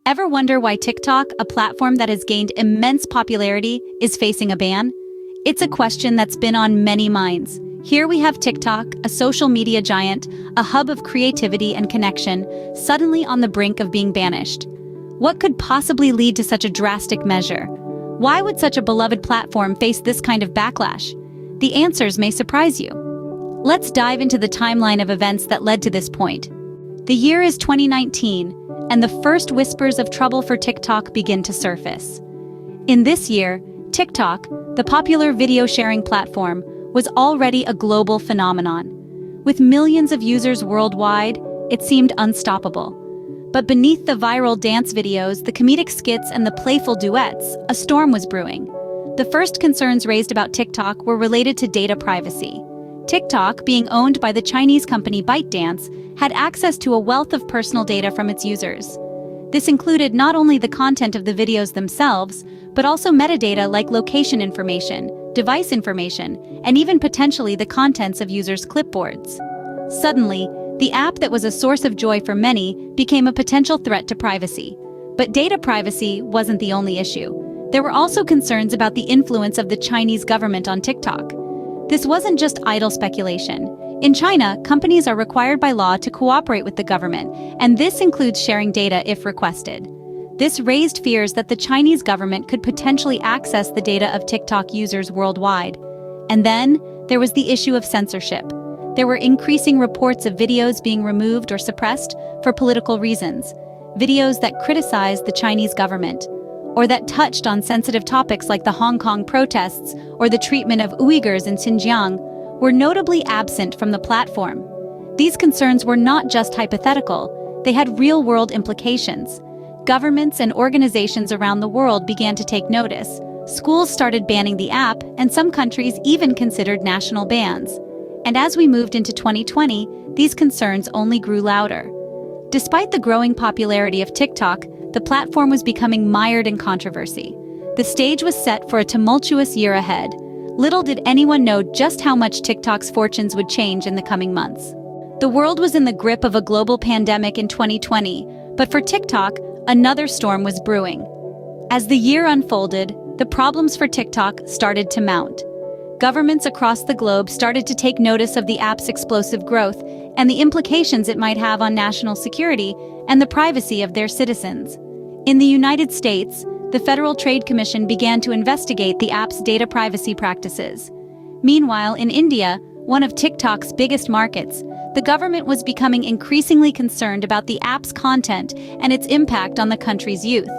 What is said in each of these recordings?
Ever wonder why TikTok, a platform that has gained immense popularity, is facing a ban? It's a question that's been on many minds. Here we have TikTok, a social media giant, a hub of creativity and connection, suddenly on the brink of being banished. What could possibly lead to such a drastic measure? Why would such a beloved platform face this kind of backlash? The answers may surprise you. Let's dive into the timeline of events that led to this point. The year is 2019, and the first whispers of trouble for TikTok begin to surface. In this year, TikTok, the popular video-sharing platform, was already a global phenomenon. With millions of users worldwide, it seemed unstoppable. But beneath the viral dance videos, the comedic skits, and the playful duets, a storm was brewing. The first concerns raised about TikTok were related to data privacy. TikTok, being owned by the Chinese company ByteDance, had access to a wealth of personal data from its users. This included not only the content of the videos themselves, but also metadata like location information, device information, and even potentially the contents of users' clipboards. Suddenly, the app that was a source of joy for many became a potential threat to privacy. But data privacy wasn't the only issue. There were also concerns about the influence of the Chinese government on TikTok. This wasn't just idle speculation. In China, companies are required by law to cooperate with the government, and this includes sharing data if requested. This raised fears that the Chinese government could potentially access the data of TikTok users worldwide. And then, there was the issue of censorship. There were increasing reports of videos being removed or suppressed for political reasons. Videos that criticized the Chinese government, or that touched on sensitive topics like the Hong Kong protests or the treatment of Uyghurs in Xinjiang, were notably absent from the platform. These concerns were not just hypothetical, they had real-world implications. Governments and organizations around the world began to take notice. Schools started banning the app, and some countries even considered national bans. And as we moved into 2020, these concerns only grew louder. Despite the growing popularity of TikTok, the platform was becoming mired in controversy. The stage was set for a tumultuous year ahead. Little did anyone know just how much TikTok's fortunes would change in the coming months. The world was in the grip of a global pandemic in 2020, but for TikTok, another storm was brewing. As the year unfolded, the problems for TikTok started to mount. Governments across the globe started to take notice of the app's explosive growth and the implications it might have on national security and the privacy of their citizens. In the United States, the Federal Trade Commission began to investigate the app's data privacy practices. Meanwhile, in India, one of TikTok's biggest markets, the government was becoming increasingly concerned about the app's content and its impact on the country's youth.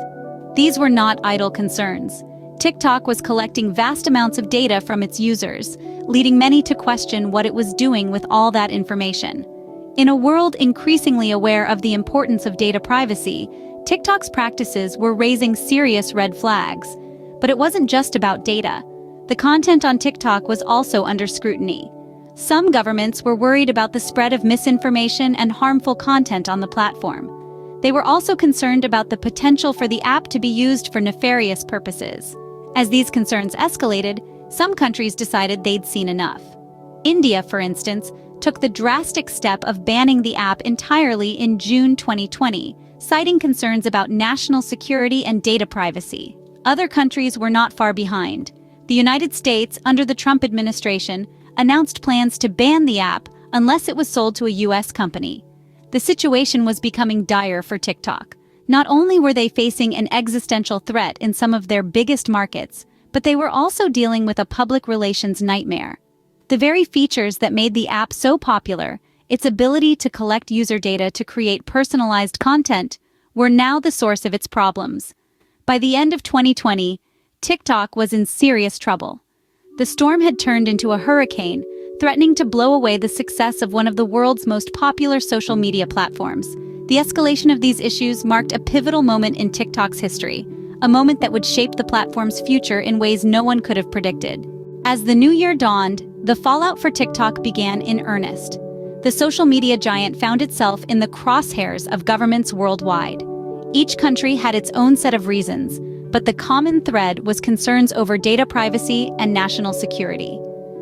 These were not idle concerns. TikTok was collecting vast amounts of data from its users, leading many to question what it was doing with all that information. In a world increasingly aware of the importance of data privacy, TikTok's practices were raising serious red flags. But it wasn't just about data. The content on TikTok was also under scrutiny. Some governments were worried about the spread of misinformation and harmful content on the platform. They were also concerned about the potential for the app to be used for nefarious purposes. As these concerns escalated, some countries decided they'd seen enough. India, for instance, took the drastic step of banning the app entirely in June 2020, citing concerns about national security and data privacy. Other countries were not far behind. The United States, under the Trump administration, announced plans to ban the app unless it was sold to a U.S. company. The situation was becoming dire for TikTok. Not only were they facing an existential threat in some of their biggest markets, but they were also dealing with a public relations nightmare. The very features that made the app so popular, its ability to collect user data to create personalized content, were now the source of its problems. By the end of 2020, TikTok was in serious trouble. The storm had turned into a hurricane, threatening to blow away the success of one of the world's most popular social media platforms. The escalation of these issues marked a pivotal moment in TikTok's history, a moment that would shape the platform's future in ways no one could have predicted. As the new year dawned, the fallout for TikTok began in earnest. The social media giant found itself in the crosshairs of governments worldwide. Each country had its own set of reasons, but the common thread was concerns over data privacy and national security.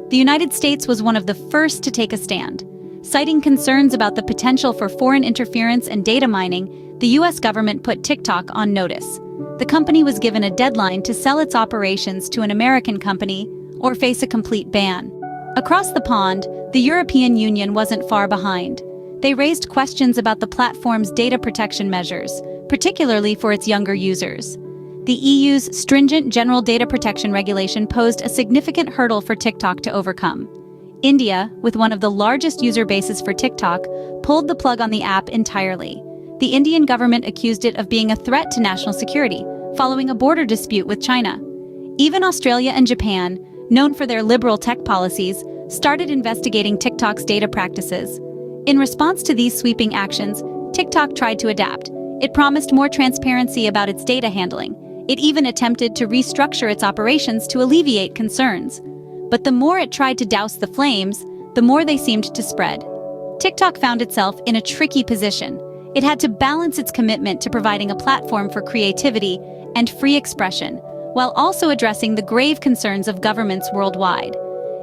The United States was one of the first to take a stand. Citing concerns about the potential for foreign interference and data mining, the US government put TikTok on notice. The company was given a deadline to sell its operations to an American company or face a complete ban. Across the pond, the European Union wasn't far behind. They raised questions about the platform's data protection measures, particularly for its younger users. The EU's stringent general data protection regulation posed a significant hurdle for TikTok to overcome. India, with one of the largest user bases for TikTok, pulled the plug on the app entirely. The Indian government accused it of being a threat to national security, following a border dispute with China. Even Australia and Japan, known for their liberal tech policies, started investigating TikTok's data practices. In response to these sweeping actions, TikTok tried to adapt. It promised more transparency about its data handling. It even attempted to restructure its operations to alleviate concerns. But the more it tried to douse the flames, the more they seemed to spread. TikTok found itself in a tricky position. It had to balance its commitment to providing a platform for creativity and free expression, while also addressing the grave concerns of governments worldwide.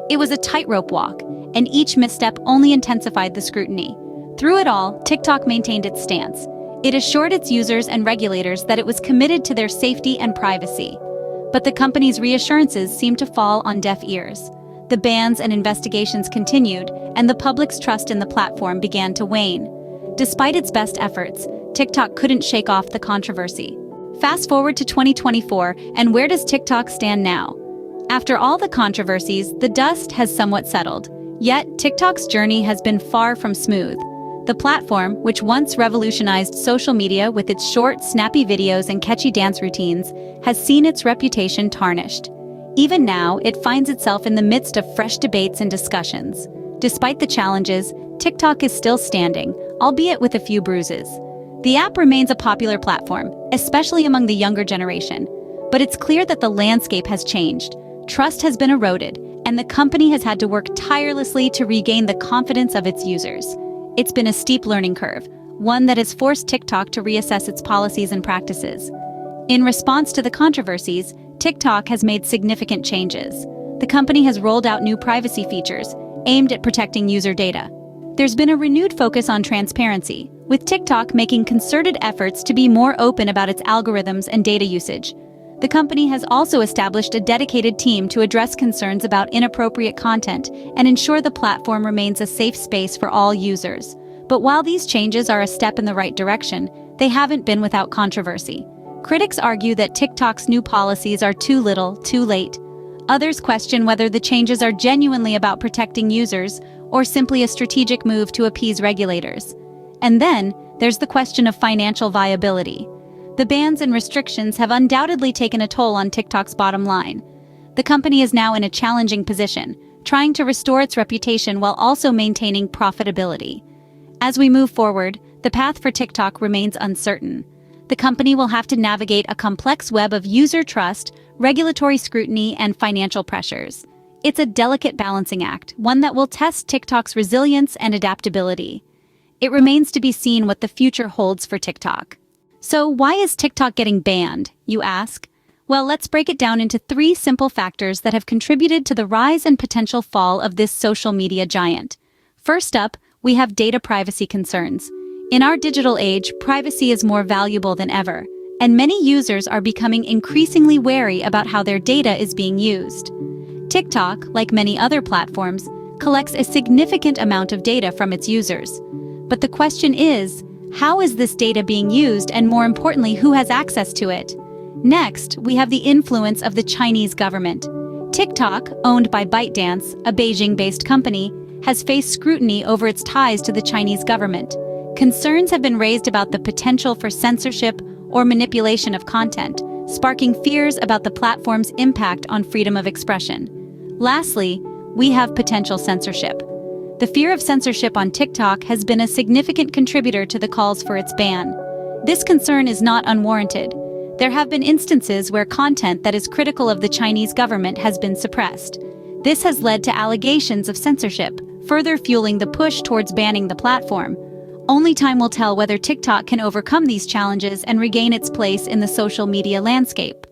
It was a tightrope walk, and each misstep only intensified the scrutiny. Through it all, TikTok maintained its stance. It assured its users and regulators that it was committed to their safety and privacy. But the company's reassurances seemed to fall on deaf ears. The bans and investigations continued, and the public's trust in the platform began to wane. Despite its best efforts, TikTok couldn't shake off the controversy. Fast forward to 2024, and where does TikTok stand now? After all the controversies, the dust has somewhat settled. Yet, TikTok's journey has been far from smooth. The platform, which once revolutionized social media with its short, snappy videos and catchy dance routines, has seen its reputation tarnished. Even now, it finds itself in the midst of fresh debates and discussions. Despite the challenges, TikTok is still standing, albeit with a few bruises. The app remains a popular platform, especially among the younger generation. But it's clear that the landscape has changed. Trust has been eroded, and the company has had to work tirelessly to regain the confidence of its users. It's been a steep learning curve, one that has forced TikTok to reassess its policies and practices. In response to the controversies, TikTok has made significant changes. The company has rolled out new privacy features aimed at protecting user data. There's been a renewed focus on transparency, with TikTok making concerted efforts to be more open about its algorithms and data usage. The company has also established a dedicated team to address concerns about inappropriate content and ensure the platform remains a safe space for all users. But while these changes are a step in the right direction, they haven't been without controversy. Critics argue that TikTok's new policies are too little, too late. Others question whether the changes are genuinely about protecting users or simply a strategic move to appease regulators. And then, there's the question of financial viability. The bans and restrictions have undoubtedly taken a toll on TikTok's bottom line. The company is now in a challenging position, trying to restore its reputation while also maintaining profitability. As we move forward, the path for TikTok remains uncertain. The company will have to navigate a complex web of user trust, regulatory scrutiny, and financial pressures. It's a delicate balancing act, one that will test TikTok's resilience and adaptability. It remains to be seen what the future holds for TikTok. So why is TikTok getting banned, you ask? Well, let's break it down into 3 simple factors that have contributed to the rise and potential fall of this social media giant. First up, we have data privacy concerns. In our digital age, privacy is more valuable than ever, and many users are becoming increasingly wary about how their data is being used. TikTok, like many other platforms, collects a significant amount of data from its users. But the question is, how is this data being used, and more importantly, who has access to it? Next, we have the influence of the Chinese government. TikTok, owned by ByteDance, a Beijing-based company, has faced scrutiny over its ties to the Chinese government. Concerns have been raised about the potential for censorship or manipulation of content, sparking fears about the platform's impact on freedom of expression. Lastly, we have potential censorship. The fear of censorship on TikTok has been a significant contributor to the calls for its ban. This concern is not unwarranted. There have been instances where content that is critical of the Chinese government has been suppressed. This has led to allegations of censorship, further fueling the push towards banning the platform. Only time will tell whether TikTok can overcome these challenges and regain its place in the social media landscape.